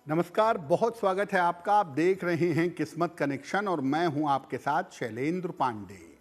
नमस्कार, बहुत स्वागत है आपका। आप देख रहे हैं किस्मत कनेक्शन और मैं हूं आपके साथ शैलेंद्र पांडे।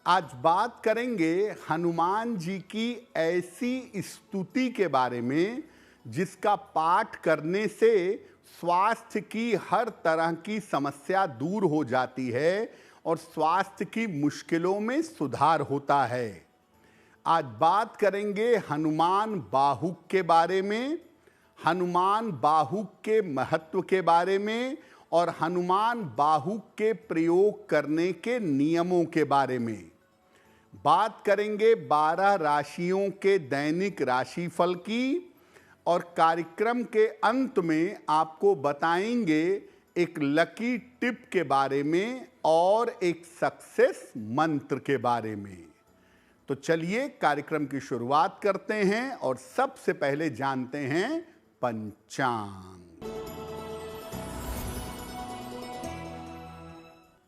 आज बात करेंगे हनुमान जी की ऐसी स्तुति के बारे में जिसका पाठ करने से स्वास्थ्य की हर तरह की समस्या दूर हो जाती है और स्वास्थ्य की मुश्किलों में सुधार होता है। आज बात करेंगे हनुमान बाहुक के बारे में, हनुमान बाहुक के महत्व के बारे में और हनुमान बाहुक के प्रयोग करने के नियमों के बारे में। बात करेंगे 12 राशियों के दैनिक राशिफल की और कार्यक्रम के अंत में आपको बताएंगे एक लकी टिप के बारे में और एक सक्सेस मंत्र के बारे में। तो चलिए कार्यक्रम की शुरुआत करते हैं और सबसे पहले जानते हैं पंचांग।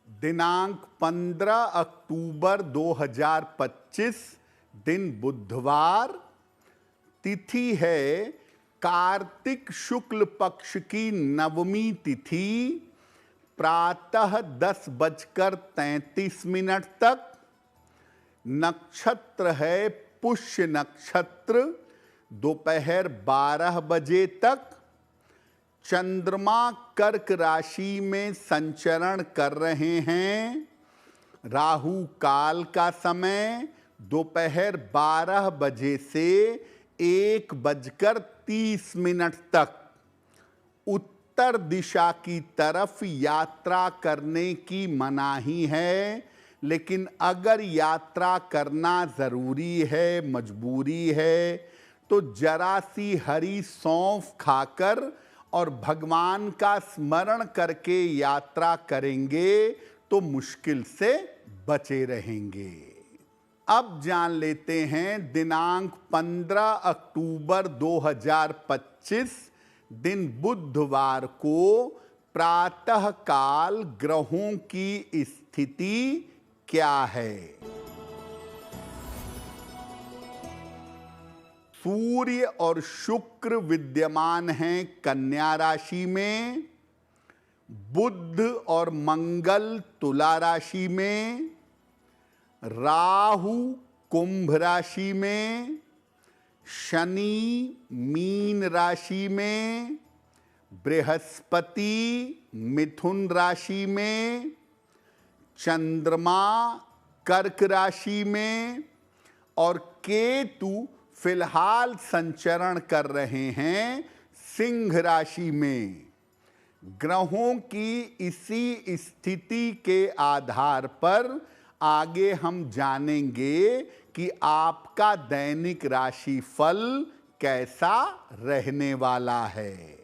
दिनांक 15 अक्टूबर 2025, दिन बुधवार, तिथि है कार्तिक शुक्ल पक्ष की नवमी तिथि, प्रातः 10:33 तक। नक्षत्र है पुष्य नक्षत्र, दोपहर 12 बजे तक। चंद्रमा कर्क राशि में संचरण कर रहे हैं। राहु काल का समय दोपहर 12 बजे से 1:30 तक। उत्तर दिशा की तरफ यात्रा करने की मनाही है, लेकिन अगर यात्रा करना ज़रूरी है, मजबूरी है, तो जरा सी हरी सौंफ खाकर और भगवान का स्मरण करके यात्रा करेंगे तो मुश्किल से बचे रहेंगे। अब जान लेते हैं दिनांक 15 अक्टूबर 2025, दिन बुधवार को प्रातः काल ग्रहों की स्थिति क्या है। सूर्य और शुक्र विद्यमान हैं कन्या राशि में, बुध और मंगल तुला राशि में, राहु कुंभ राशि में, शनि मीन राशि में, बृहस्पति मिथुन राशि में, चंद्रमा कर्क राशि में और केतु फिलहाल संचरण कर रहे हैं सिंह राशि में। ग्रहों की इसी स्थिति के आधार पर आगे हम जानेंगे कि आपका दैनिक राशिफल कैसा रहने वाला है।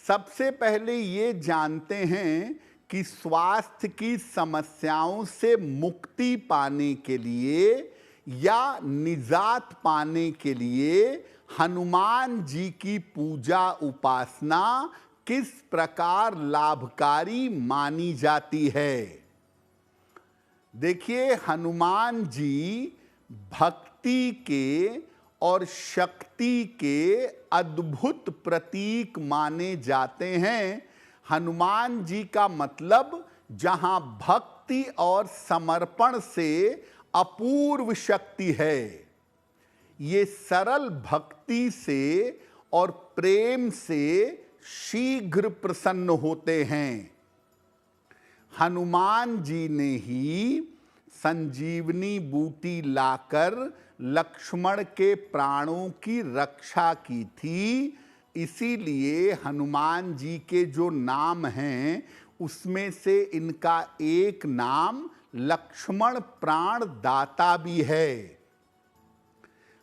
सबसे पहले ये जानते हैं कि स्वास्थ्य की समस्याओं से मुक्ति पाने के लिए या निजात पाने के लिए हनुमान जी की पूजा उपासना किस प्रकार लाभकारी मानी जाती है। देखिए, हनुमान जी भक्ति के और शक्ति के अद्भुत प्रतीक माने जाते हैं। हनुमान जी का मतलब जहां भक्ति और समर्पण से अपूर्व शक्ति है। ये सरल भक्ति से और प्रेम से शीघ्र प्रसन्न होते हैं। हनुमान जी ने ही संजीवनी बूटी लाकर लक्ष्मण के प्राणों की रक्षा की थी। इसीलिए हनुमान जी के जो नाम हैं उसमें से इनका एक नाम लक्ष्मण प्राण दाता भी है।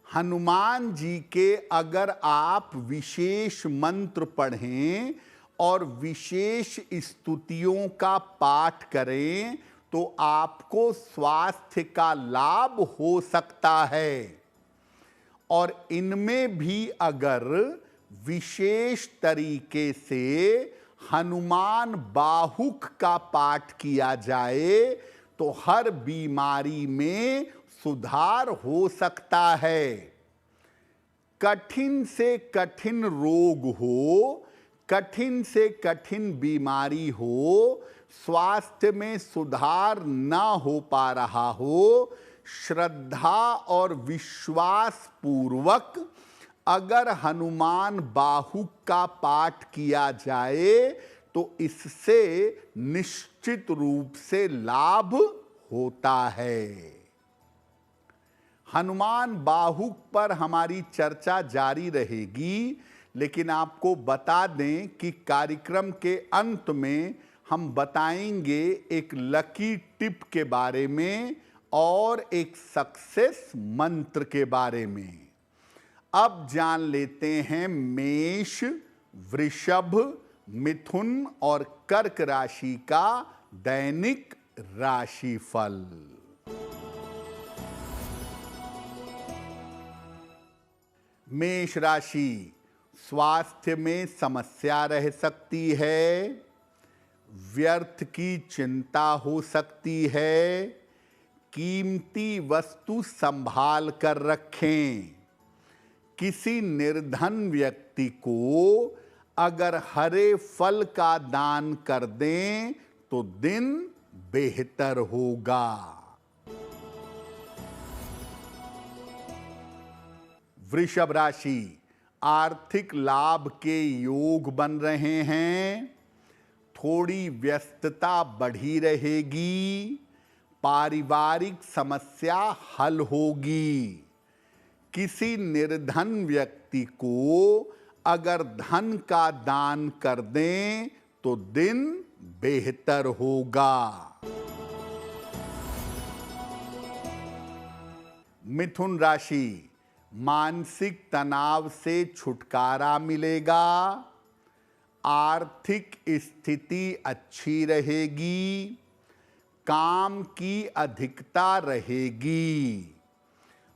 हनुमान जी के अगर आप विशेष मंत्र पढ़ें और विशेष स्तुतियों का पाठ करें तो आपको स्वास्थ्य का लाभ हो सकता है। और इनमें भी अगर विशेष तरीके से हनुमान बाहुक का पाठ किया जाए तो हर बीमारी में सुधार हो सकता है। कठिन से कठिन रोग हो, कठिन से कठिन बीमारी हो, स्वास्थ्य में सुधार ना हो पा रहा हो, श्रद्धा और विश्वास पूर्वक अगर हनुमान बाहुक का पाठ किया जाए तो इससे निश्चित रूप से लाभ होता है। हनुमान बाहुक पर हमारी चर्चा जारी रहेगी, लेकिन आपको बता दें कि कार्यक्रम के अंत में हम बताएंगे एक लकी टिप के बारे में और एक सक्सेस मंत्र के बारे में। अब जान लेते हैं मेष, वृषभ, मिथुन और कर्क राशि का दैनिक राशिफल। मेष राशि, स्वास्थ्य में समस्या रह सकती है, व्यर्थ की चिंता हो सकती है, कीमती वस्तु संभाल कर रखें। किसी निर्धन व्यक्ति को अगर हरे फल का दान कर दें तो दिन बेहतर होगा। वृषभ राशि, आर्थिक लाभ के योग बन रहे हैं, थोड़ी व्यस्तता बढ़ी रहेगी, पारिवारिक समस्या हल होगी। किसी निर्धन व्यक्ति को अगर धन का दान कर दें तो दिन बेहतर होगा। मिथुन राशि, मानसिक तनाव से छुटकारा मिलेगा, आर्थिक स्थिति अच्छी रहेगी, काम की अधिकता रहेगी।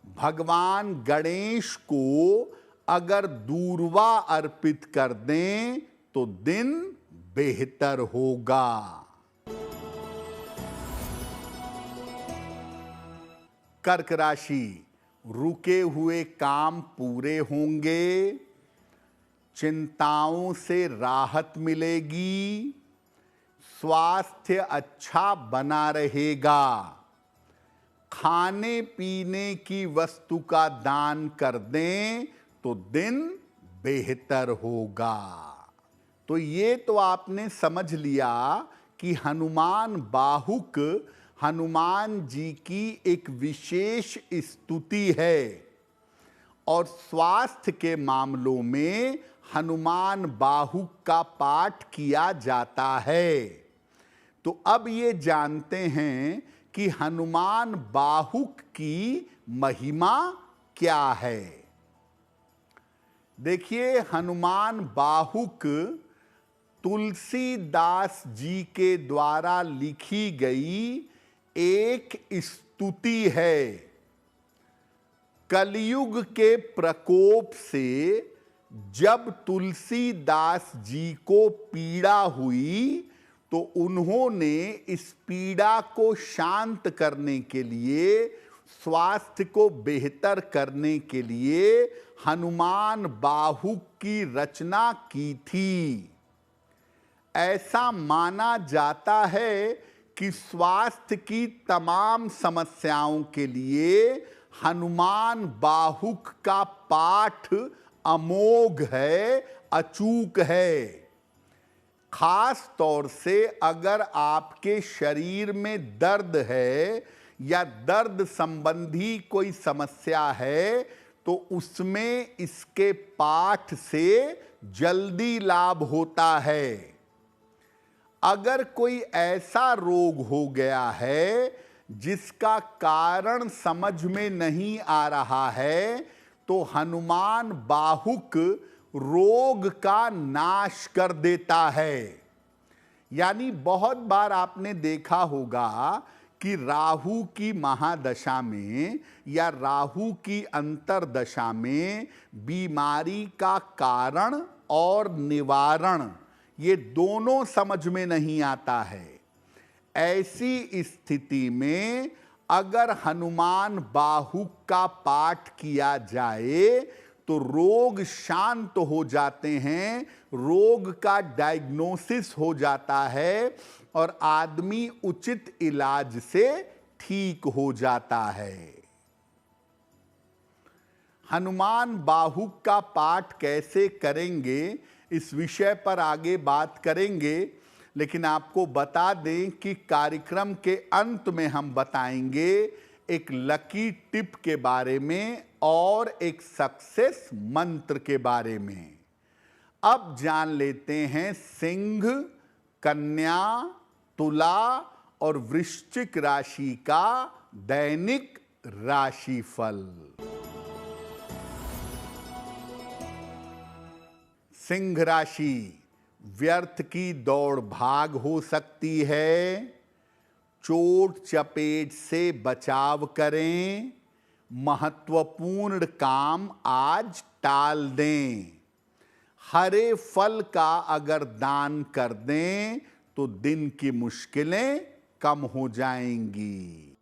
भगवान गणेश को अगर दूर्वा अर्पित कर दें तो दिन बेहतर होगा। कर्क राशि, रुके हुए काम पूरे होंगे, चिंताओं से राहत मिलेगी, स्वास्थ्य अच्छा बना रहेगा। खाने पीने की वस्तु का दान कर दें तो दिन बेहतर होगा। तो ये तो आपने समझ लिया कि हनुमान बाहुक हनुमान जी की एक विशेष स्तुति है और स्वास्थ्य के मामलों में हनुमान बाहुक का पाठ किया जाता है। तो अब ये जानते हैं कि हनुमान बाहुक की महिमा क्या है। देखिए, हनुमान बाहुक तुलसीदास जी के द्वारा लिखी गई एक स्तुति है। कलयुग के प्रकोप से जब तुलसीदास जी को पीड़ा हुई तो उन्होंने इस पीड़ा को शांत करने के लिए, स्वास्थ्य को बेहतर करने के लिए हनुमान बाहुक की रचना की थी। ऐसा माना जाता है कि स्वास्थ्य की तमाम समस्याओं के लिए हनुमान बाहुक का पाठ अमोघ है, अचूक है। खास तौर से अगर आपके शरीर में दर्द है या दर्द संबंधी कोई समस्या है तो उसमें इसके पाठ से जल्दी लाभ होता है। अगर कोई ऐसा रोग हो गया है जिसका कारण समझ में नहीं आ रहा है तो हनुमान बाहुक रोग का नाश कर देता है। यानी बहुत बार आपने देखा होगा कि राहु की महादशा में या राहु की अंतरदशा में बीमारी का कारण और निवारण ये दोनों समझ में नहीं आता है। ऐसी स्थिति में अगर हनुमान बाहुक का पाठ किया जाए तो रोग शांत हो जाते हैं, रोग का डायग्नोसिस हो जाता है और आदमी उचित इलाज से ठीक हो जाता है। हनुमान बाहुक का पाठ कैसे करेंगे, इस विषय पर आगे बात करेंगे, लेकिन आपको बता दें कि कार्यक्रम के अंत में हम बताएंगे एक लकी टिप के बारे में और एक सक्सेस मंत्र के बारे में। अब जान लेते हैं सिंह, कन्या, तुला और वृश्चिक राशि का दैनिक राशिफल। सिंह राशि, व्यर्थ की दौड़ भाग हो सकती है, चोट चपेट से बचाव करें, महत्वपूर्ण काम आज टाल दें, हरे फल का अगर दान कर दें तो दिन की मुश्किलें कम हो जाएंगी।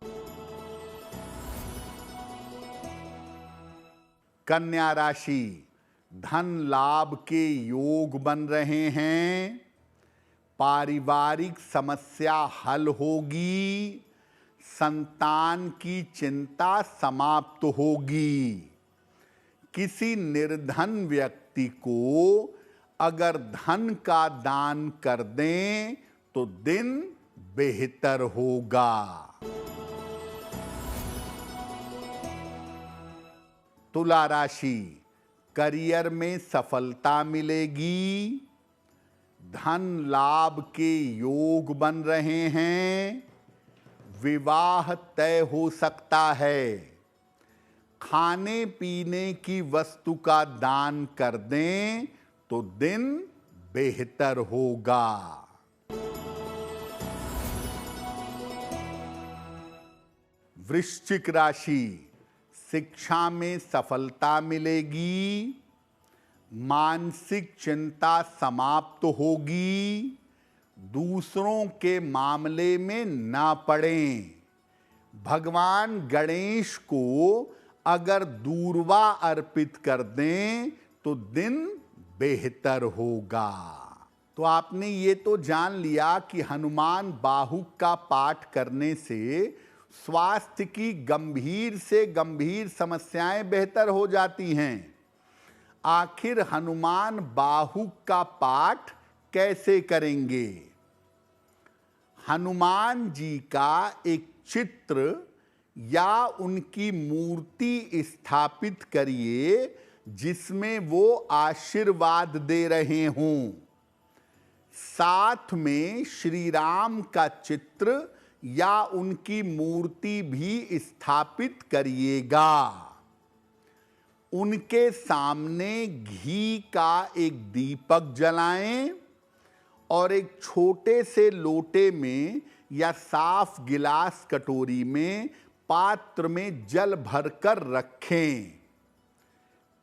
कन्या राशि, धन लाभ के योग बन रहे हैं, पारिवारिक समस्या हल होगी, संतान की चिंता समाप्त होगी, किसी निर्धन व्यक्ति को अगर धन का दान कर दें तो दिन बेहतर होगा। तुला राशि, करियर में सफलता मिलेगी, धन लाभ के योग बन रहे हैं, विवाह तय हो सकता है, खाने पीने की वस्तु का दान कर दें तो दिन बेहतर होगा। वृश्चिक राशि, शिक्षा में सफलता मिलेगी, मानसिक चिंता समाप्त होगी, दूसरों के मामले में ना पड़ें, भगवान गणेश को अगर दूर्वा अर्पित कर दें तो दिन बेहतर होगा। तो आपने ये तो जान लिया कि हनुमान बाहुक का पाठ करने से स्वास्थ्य की गंभीर से गंभीर समस्याएं बेहतर हो जाती हैं। आखिर हनुमान बाहुक का पाठ कैसे करेंगे? हनुमान जी का एक चित्र या उनकी मूर्ति स्थापित करिए जिसमें वो आशीर्वाद दे रहे हों। साथ में श्री राम का चित्र या उनकी मूर्ति भी स्थापित करिएगा। उनके सामने घी का एक दीपक जलाएं और एक छोटे से लोटे में या साफ गिलास कटोरी में पात्र में जल भरकर रखें।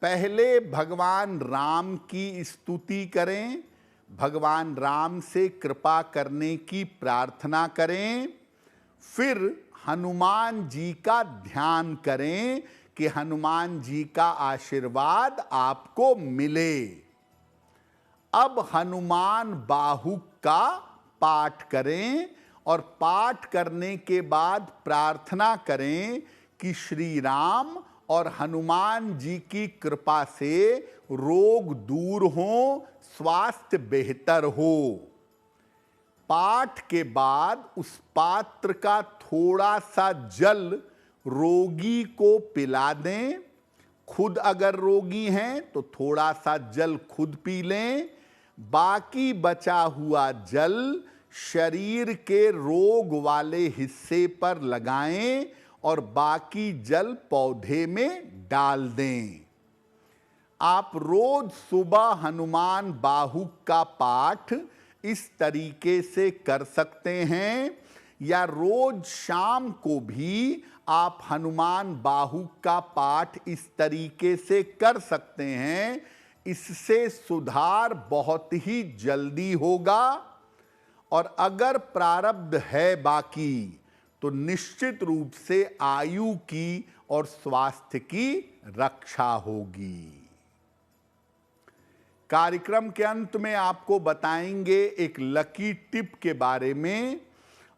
पहले भगवान राम की स्तुति करें, भगवान राम से कृपा करने की प्रार्थना करें, फिर हनुमान जी का ध्यान करें कि हनुमान जी का आशीर्वाद आपको मिले। अब हनुमान बाहुक का पाठ करें और पाठ करने के बाद प्रार्थना करें कि श्री राम और हनुमान जी की कृपा से रोग दूर हो, स्वास्थ्य बेहतर हो। पाठ के बाद उस पात्र का थोड़ा सा जल रोगी को पिला दें। खुद अगर रोगी हैं तो थोड़ा सा जल खुद पी लें। बाकी बचा हुआ जल शरीर के रोग वाले हिस्से पर लगाएं और बाकी जल पौधे में डाल दें। आप रोज सुबह हनुमान बाहुक का पाठ इस तरीके से कर सकते हैं या रोज शाम को भी आप हनुमान बाहुक का पाठ इस तरीके से कर सकते हैं। इससे सुधार बहुत ही जल्दी होगा और अगर प्रारब्ध है बाकी तो निश्चित रूप से आयु की और स्वास्थ्य की रक्षा होगी। कार्यक्रम के अंत में आपको बताएंगे एक लकी टिप के बारे में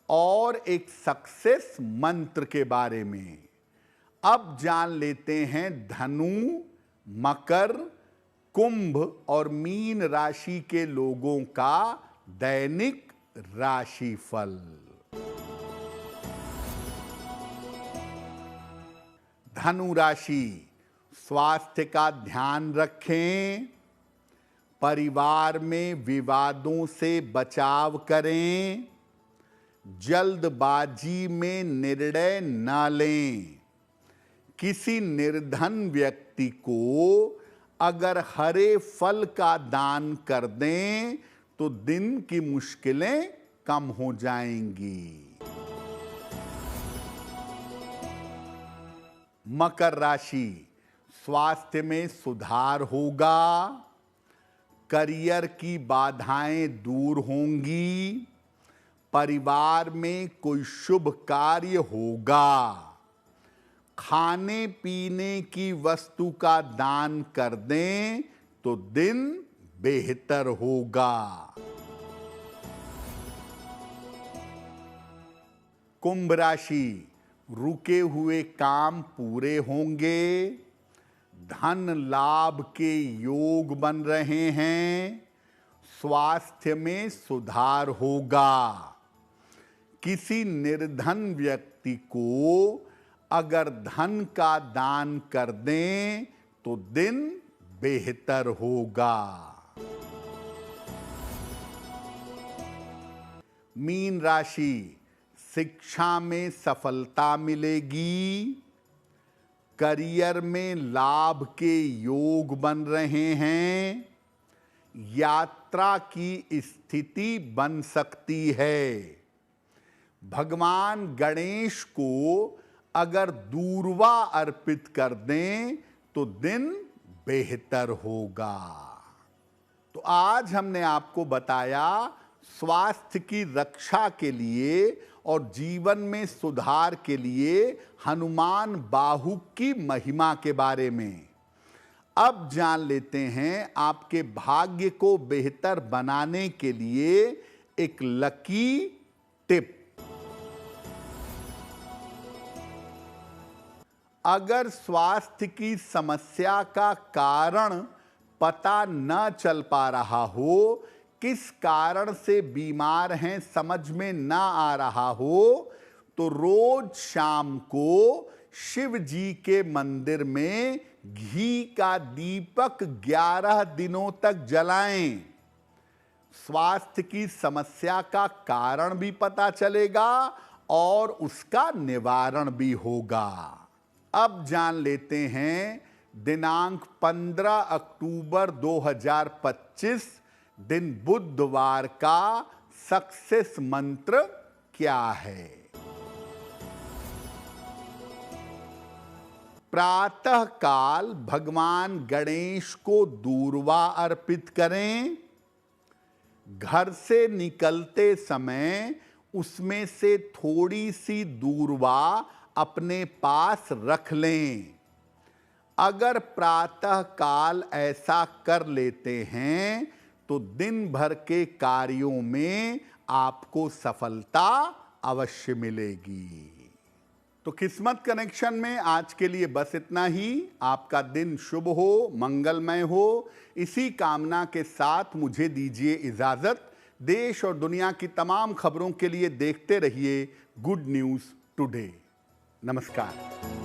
और एक सक्सेस मंत्र के बारे में। अब जान लेते हैं धनु, मकर, कुंभ और मीन राशि के लोगों का दैनिक राशिफल। धनु राशि, स्वास्थ्य का ध्यान रखें, परिवार में विवादों से बचाव करें, जल्दबाजी में निर्णय न लें। किसी निर्धन व्यक्ति को अगर हरे फल का दान कर दें तो दिन की मुश्किलें कम हो जाएंगी। मकर राशि, स्वास्थ्य में सुधार होगा, करियर की बाधाएं दूर होंगी, परिवार में कोई शुभ कार्य होगा, खाने पीने की वस्तु का दान कर दें तो दिन बेहतर होगा। कुंभ राशि, रुके हुए काम पूरे होंगे, धन लाभ के योग बन रहे हैं, स्वास्थ्य में सुधार होगा। किसी निर्धन व्यक्ति को अगर धन का दान कर दें तो दिन बेहतर होगा। मीन राशि, शिक्षा में सफलता मिलेगी, करियर में लाभ के योग बन रहे हैं, यात्रा की स्थिति बन सकती है। भगवान गणेश को अगर दूर्वा अर्पित कर दें तो दिन बेहतर होगा। तो आज हमने आपको बताया स्वास्थ्य की रक्षा के लिए और जीवन में सुधार के लिए हनुमान बाहु की महिमा के बारे में। अब जान लेते हैं आपके भाग्य को बेहतर बनाने के लिए एक लकी टिप। अगर स्वास्थ्य की समस्या का कारण पता न चल पा रहा हो, किस कारण से बीमार हैं समझ में ना आ रहा हो, तो रोज शाम को शिव जी के मंदिर में घी का दीपक 11 दिनों तक जलाएं। स्वास्थ्य की समस्या का कारण भी पता चलेगा और उसका निवारण भी होगा। अब जान लेते हैं दिनांक 15 अक्टूबर 2025 दिन बुधवार का सक्सेस मंत्र क्या है। प्रातः काल भगवान गणेश को दूर्वा अर्पित करें। घर से निकलते समय उसमें से थोड़ी सी दूर्वा अपने पास रख लें। अगर प्रातः काल ऐसा कर लेते हैं तो दिन भर के कार्यों में आपको सफलता अवश्य मिलेगी। तो किस्मत कनेक्शन में आज के लिए बस इतना ही। आपका दिन शुभ हो, मंगलमय हो, इसी कामना के साथ मुझे दीजिए इजाजत। देश और दुनिया की तमाम खबरों के लिए देखते रहिए गुड न्यूज़ टुडे। नमस्कार।